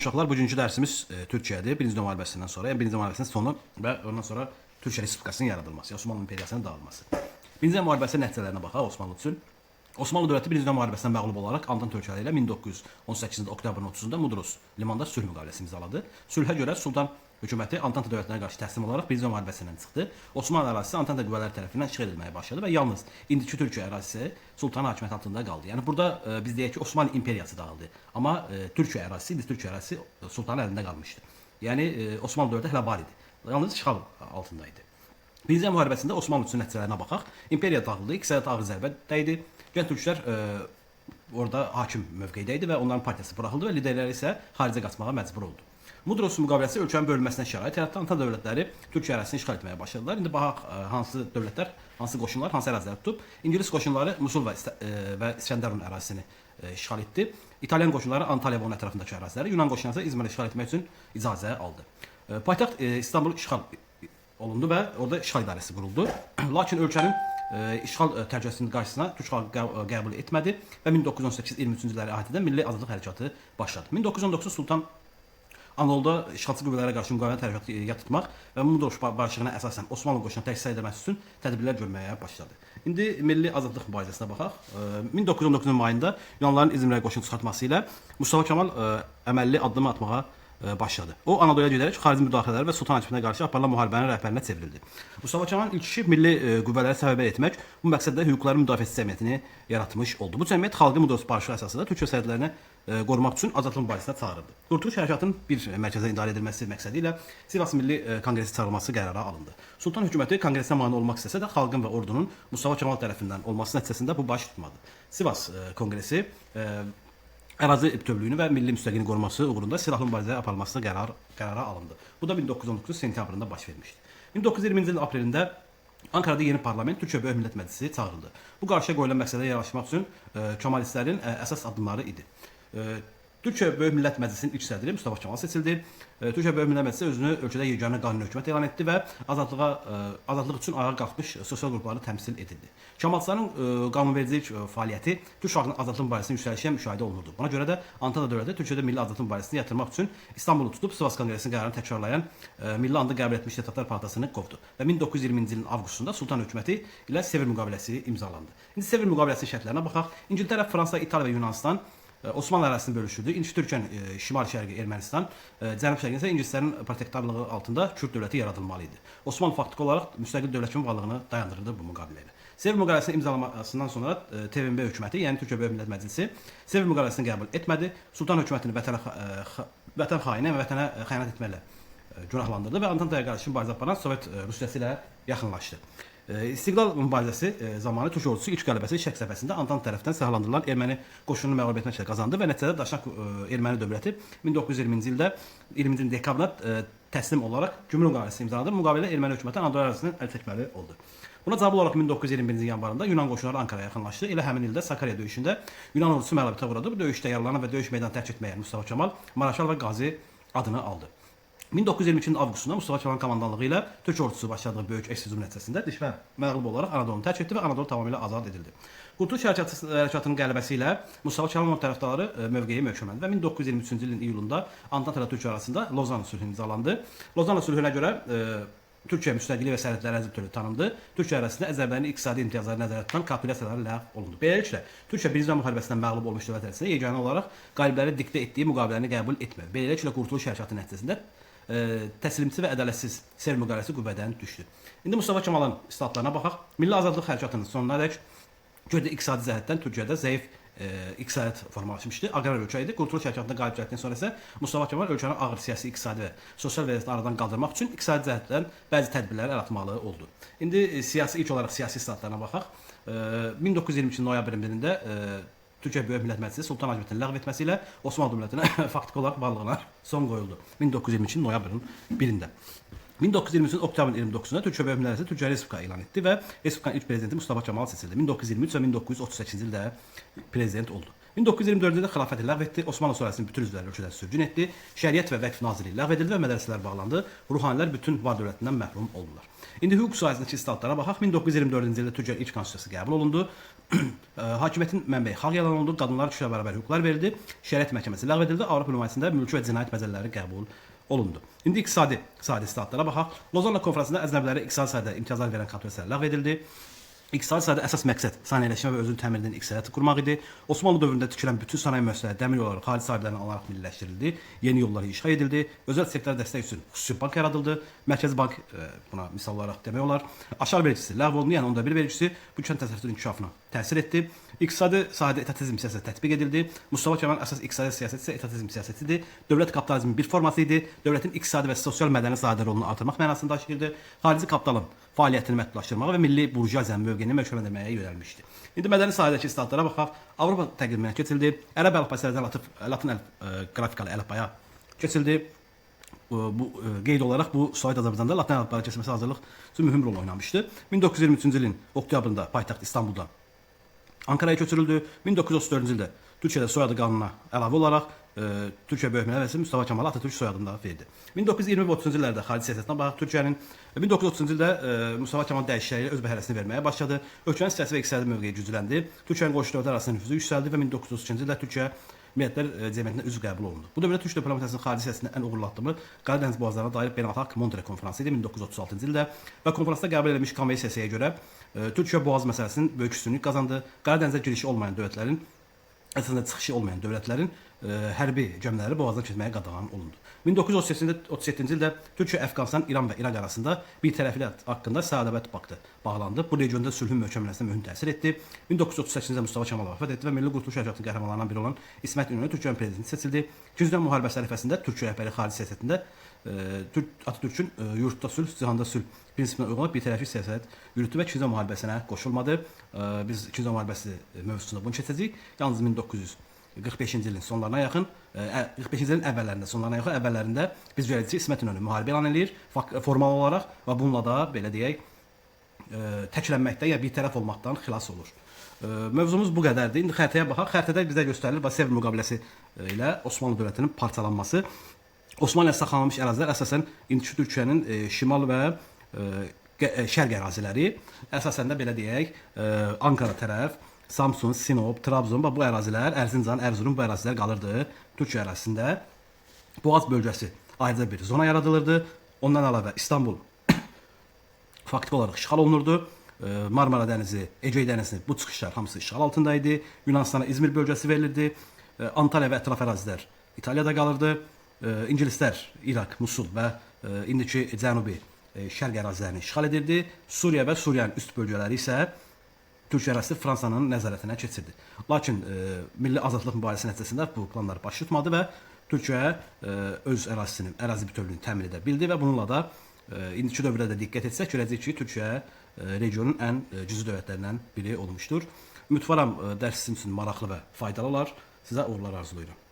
Uşaqlar, bugünkü dərsimiz Türkiyədir. Birinci Dünya müharibəsindən sonra, yəni Birinci Dünya müharibəsinin sonu və ondan sonra Türkiyə Respublikasının yaradılması, Osmanlı İmperiyasının dağılması. Birinci Dünya müharibəsinin nəticələrinə baxaq Osmanlı üçün. Osmanlı dövləti Birinci Dünya müharibəsində məğlub olaraq Antant ölkələri ilə 1918-ci oktyabrın 30-da Mudros limanda sülh müqaviləsi imzaladı. Sülhə görə Sultan hökuməti Antant dövlətlərinə qarşı təslim olaraq Birinci Dünya müharibəsindən çıxdı. Osmanlı ərazisi Antant qüvvələri tərəfindən işğal edilməyə başladı və yalnız indiki Türkiyə ərazisi Sultanın hakimiyyəti altında qaldı. Yəni burada biz deyək ki, Osmanlı İmperiyası dağıldı. Amma Türkiyə ərazisi, indi Türkiyə ərazisi Sultanın əlində qalmışdı. Yəni Osmanlı dövləti hələ var idi. Yalnız işğal altındaydı. Birinci Dünya müharibəsində Osmanlı üçün nəticələrinə baxaq. İmperiya dağıldı, iqtisadiyyata ağır zərbə dəydi. Gənc türklər orada hakim mövqeyidə idi və onların partiyası buraxıldı və liderləri isə xaricə qaçmağa məcbur oldu. Mudros müqaviləsi ölkənin bölünməsinə şərait yaratdı. Antant dövlətləri Türkiyə ərazisini işğal etməyə başladılar. İndi baxaq hansı dövlətlər, hansı qoşunlar, hansı əraziləri tutub. İngilis qoşunları Musul və İskəndərun ərazisini işğal etdi. İtalyan qoşunları Antalya və onun ətrafındakı əraziləri, Yunan qoşunları isə İzmiri işğal etmək üçün icazə aldı. Paytaxt İstanbul işğal olundu və orada işğal idarəsi quruldu. Lakin ölkənin işğal təhlükəsinin qarşısına Türk xalqı qəbul etmədi və 1918-23-cü illəri əhatə edən Milli Azadlıq Hərəkatı başladı. 1919 Sultan Anadoluda işğalçı qüvvələrə qarşı müqavilə hərəkatı yatırtmaq və Mudros barışığına əsasən Osmanlı qoşununa təsis edilməsi üçün tədbirlər görməyə başladı. İndi Milli Azadlıq mübarizəsinə baxaq. 1919-cu ayında Yunanlıların İzmirə qoşun çıxartması ilə Mustafa Kemal əməlli addım atmağa başladı. O Anadoluya gedərək xarici müdaxilələri və Sultan hakimiyyətinə qarşı aparılan müharibənin rəhbərinə çevrildi. Mustafa Kemal ilk işi milli qüvvələri səbəbə etmək, bu məqsədlə hüquqların müdafiəsi cəmiyyətini yaratmış oldu. Bu cəmiyyət xalqı Mudros barışığı əsasında Türkiyə sərhədlərini qorumaq üçün azadlıq mübarizəsinə çağırıldı. Qurtuluş hərəkatının bir mərkəzə idarə edilməsi məqsədi ilə Sivas Milli Konqresi çağırılması qərara alındı. Sultan hökuməti konqresə mane olmaq istəsə də xalqın və ordunun Mustafa Kemal tərəfindən olması nəticəsində bu baş tutmadı. Sivas Konqresi ərazi bütövlüyünü və milli müstəqilliyin qorunması uğrunda silahlı mübarizəyə aparılması qərara alındı. Bu da 1919 sentyabrında baş vermişdi. 1920-ci ilin aprelində Ankara'da yeni parlament Türkiyə Böyük Millət Məclisi çağırıldı. Bu qarşıya qoyulan məqsədə yanaşmaq üçün Kemalistlərin əsas addımları idi. Türkiyə Böyük Millət Məclisinin ilk sədri Mustafa Kemal seçildi. Türkiyə Böyük Millət Məclisi özünü ölkədə yeganə qanuni hökumət elan etdi və azadlıq üçün ayağa qalxmış sosial qrupları təmsil edildi. Kemalçıların qanunvericilik fəaliyyəti Türk xalqının azadlıq mübarizəsinin yüksəlişə müşahidə olunurdu. Buna görə də Antalya dövləti Türkiyədə milli azadlıq mübarizəsini yatırmaq üçün İstanbulu tutub Sivas Konqresinin qərarını təkrarlayan milli andı qəbul etmiş deputatlar partisini qovdu və 1920-ci ilin avqustunda Sultan hökuməti ilə Sevr müqaviləsi imzalandı. İndi Sevr müqaviləsinin şərtlərinə baxaq. İngiltərə, Fransa, İtaliya və Yunanistan Osmanlı ərazisini bölüşdürdü. İndiki Türkiyənin şimal-şərqi Ermənistan, cənub-şərqində isə ingilislərin protektorluğu altında Kürd dövləti yaradılmalı idi. Osmanlı faktiki olaraq müstəqil dövlət kimi varlığını dayandırırdı bu müqavilə ilə. Sevr müqaviləsinin imzalanmasından sonra TVMB hökuməti, yəni Türkiyə Böyük Millət Məclisi Sevr müqaviləsini qəbul etmədi. Sultan hökumətini vətən xaini və vətənə xəyanət etməklə günahlandırdı və Antantaya qarşı mübarizə aparan Sovet Rusiyası ilə yaxınlaşdı. İstiqlal mübarizəsi zamanı Türk ordusu ilk qələbəsi Şərq səfəsində Antant tərəfindən silahlandırılan erməni qoşununu məğlub etməklə qazandı və nəticədə Daşnak erməni dövləti 1920-ci ildə 20-ci ilin dekabrında təslim olaraq Gümrük müqaviləsini imzaladı. Müqavilə erməni hökuməti Anadolu ərazisindən əl çəkməli oldu. Buna cavab olaraq 1921-ci yanvarında Yunan qoşunları Ankaraya yaxınlaşdı. Elə həmin ildə Sakarya döyüşündə Yunan ordusu məğlubiyyətə uğradı. Bu döyüşdə yaralanan və döyüş meydanı tərk etməyən Mustafa Kemal Maraşal və Qazi adını aldı. 1922-ci avqustunda Mustafa Kemal'ın komandanlığı ilə Türk ordusu başladığı böyük eks-hücum nəticəsində düşmən məğlub olaraq Anadolunu tərk etdi və Anadolu tamamilə azad edildi. Qurtuluş hərəkatının qələbəsi ilə Mustafa Kemal'ın tərəfdarları mövqeyi möhkəmləndi və 1923-cü ilin iyulunda Antant ilə Türkiyə arasında Lozan sülhü imzalandı. Lozan sülhünə görə Türkiyə müstəqilliyi və sərhədləri əzb türlü tanındı. Türkiyə ərazisində Azərbaycanın iqtisadi imtiyazları nəzərdə tutan kapitulyasiyalar ləğv olundu. Beləliklə, Türkiyə Birinci Dünya müharibəsindən məğlub olmuş dövlət ərazisində yeganə olaraq qalibləri diktə etdiyi müqaviləni qəbul etmədi. Beləliklə, qurtuluş hərəkatı nəticəsində təslimçi və ədalətsiz Sevr müqaviləsi qüvvədən düşdü. İndi Mustafa Kemal'ın istatlarına baxaq. Milli azadlıq hərəkatının sonuna dək Türkiyədə iqtisadi cəhətdən Türkiyədə zəif iqtisadiyyat formalaşmışdı. Aqrar ölkə idi. Qurtuluş hərəkatında qalib gəldikdən sonra isə Mustafa Kemal ölkənin ağır siyasi, iqtisadi və sosial vəziyyətini aradan qaldırmaq üçün iqtisadi cəhətdən bəzi tədbirləri yaratmalı oldu. İndi ilk olaraq siyasi istatlarına baxaq. 1922 noyabr 1-də Türkiyə Böyük Millət Məclisi Sultan hakimiyyətini ləğv etməsi ilə Osmanlı dövlətinə faktiki olaraq varlığına son qoyuldu. 1922 noyabrın 1-də. 1923-cü oktyabrın 29-da Türkiyə Böyük Millət Məclisi Türkiyə Respublika elan etdi və Respublikanın ilk prezidenti Mustafa Kemal seçildi. 1923 və 1938-ci ildə prezident oldu. 1924-cü ildə xilafəti ləğv etdi. Osmanlı sülaləsinin bütün üzvləri ölkədən sürgün etdi. Şəriət və vəqf nazirliyi ləğv edildi və mədrəsələr bağlandı. Ruhanilər bütün var dövlətindən məhrum oldular. İndi hüquq sahəsindəki islahatlara baxaq. 1924-cü ildə Türkiyə ilk konstitusiyası qəbul olundu. Hakimiyyətin mənbəyi xalq elan olundu. Qadınlara kişilərə bərabər hüquqlar verildi. Şəriət məhkəməsi ləğv edildi. Avropa nümayəndəsində mülki və cinayət məcəllələri qəbul olundu. İndi iqtisadi islahatlara baxaq. Lozanna konfransında əcnəbilərə iqtisadi sahədə imtiyazlar verən konstitusiyaya ləğv edildi. İqtisadi sahədə əsas məqsəd sənayeləşmə və özünü təmin edən iqtisadiyyatı qurmaq idi. Osmanlı dövründə tikilən bütün sənaye müəssisələri dəmir yolları xarici sahiblərindən alaraq milliləşdirildi. Yeni yollar inşa edildi. Özəl sektora dəstək üçün xüsusi bank yaradıldı. Mərkəzi bank buna misal olaraq demək olar. Aşar vergisi ləğv olundu, yəni onda bir vergisi bu kənd təsərrüfatının inkişafına təsir etdi. İqtisadi sahədə etatizm siyasəti tətbiq edildi. Mustafa Kemalin əsas iqtisadi siyasəti isə etatizm siyasətidir. Dövlət kapitalizmin bir forması idi. Dövlətin iqtisadi və sosial mədəni sahədə rolunu artırmaq mənasını daşıyırdı. Xarici kapitalın fəaliyyətini məhdudlaşdırmağa və milli burjuaziyanın mövqeyini möhkəmləndirməyə yönəlmişdi. İndi mədəni sahədəki islahatlara baxaq. Avropa təqdiminə keçildi. Ərəb əlifbasından Latin qrafikalı əlifbaya keçildi. Bu qeyd olaraq bu Sovet Azərbaycanda Latin əlifbaya keçməsi hazırlıq üçün mühüm rol oynamışdı. 1923-cü ilin oktyabrında paytaxt İstanbulda Ankara'ya köçürüldü. 1934-cü ildə Türkiyədə soyadı qanununa əlavə olaraq Türkiyə Böyük Millet Məclisi Mustafa Kemal Atatürk soyadını da verdi. 1920 və 30-cu illərdə xarici siyasətinə baxaq. Türkiyənin 1930-cu ildə Mustafa Kemal dəyişiklikləri öz bəhrəsini verməyə başladı. Ölkənin siyasi və iqtisadi mövqeyi gücləndi. Türkiyənin qoşu dövlətlər arasında nüfuzu yüksəldi və 1932-ci ildə Türkiyə Millətlər Cəmiyyətinə üzv qəbul olundu. Bu dövrdə Türk diplomatiyasının xarici siyasətində ən uğurlu addımı Qaradəniz boğazlarına dair beynəlxalq Montre konfransı idi 1936-cı ildə və konfransda qəbul edilmiş konvensiyaya görə Türkiyə boğaz məsələsinin böyük üstünlük qazandı. Qaradənizə girişi olmayan dövlətlərin, əslində çıxışı olmayan dövlətlərin hərbi gəmiləri boğazdan keçməyə qadağan olundu. 1937-ci ildə Türkiyə, Əfqanistan, İran və İraq arasında birtərəflilik haqqında Səadət paktı bağlandı. Bu regionda sülhün möhkəmlənməsinə mühüm təsir etdi. 1938-ci ildə Mustafa Kemal vəfat etdi və Milli Qurtuluş Hərəkatının qəhrəmanlarından biri olan İsmət İnönü Türkiyənin prezidenti seçildi. İkinci Dünya müharibəsi ərəfəsində Türkiyə rəhbəri xarici siyasətində Atatürkün yurtda sülh, cihanda sülh prinsipinə uyğun olaraq birtərəfli siyasət yürütdü və İkinci Dünya müharibəsinə qoşulmadı. Biz İkinci Dünya müharibəsi mövzusunda bunu keçəcəyik. Yalnız 1945-ci ilin sonlarına yaxın, 45-ci ilin əvvəllərində, sonlarına yaxın əvvəllərində biz görəcəyik İsmət İnönü müharibə elan edir formal olaraq və bununla da belə deyək təklənməkdən ya bir tərəf olmaqdan xilas olur. Mövzumuz bu qədərdir. İndi xəritəyə baxaq. Xəritədə bizə göstərilir Sevr müqaviləsi ilə Osmanlı dövlətinin parçalanması. Osmanlıya saxlanılmış ərazilər əsasən indiki Türkiyənin şimal və şərq əraziləri, əsasən də belə deyək, Ankara tərəf, Samsun, Sinop, Trabzon və bu ərazilər, Ərzincan, Erzurum bu ərazilər qalırdı Türkiyə ərazisində. Boğaz bölgəsi ayrıca bir zona yaradılırdı. Ondan əlavə İstanbul faktiki olaraq işğal olunurdu. Marmara dənizi, Ege dənizinin bu çıxışlar hamısı işğal altındaydı. Yunanistana İzmir bölgəsi verilirdi. Antalya və ətraf ərazilər İtaliyada qalırdı. İngilislər İraq, Musul və indiki cənubi şərq ərazilərini işğal edirdi. Suriya və Suriyanın üst bölgələri isə Türkiyə ərazisi Fransanın nəzarətinə keçirdi. Lakin milli azadlıq mübarizəsi nəticəsində bu planlar baş tutmadı və Türkiyə öz ərazisinin, ərazi bütövlüyünü təmin edə bildi və bununla da indiki dövrdə də diqqət etsək, görəcəyik ki, Türkiyə regionun ən güclü dövlətlərindən biri olmuşdur. Ümidvaram dərs sizin üçün maraqlı və faydalı olar. Sizə uğurlar arzulayıram.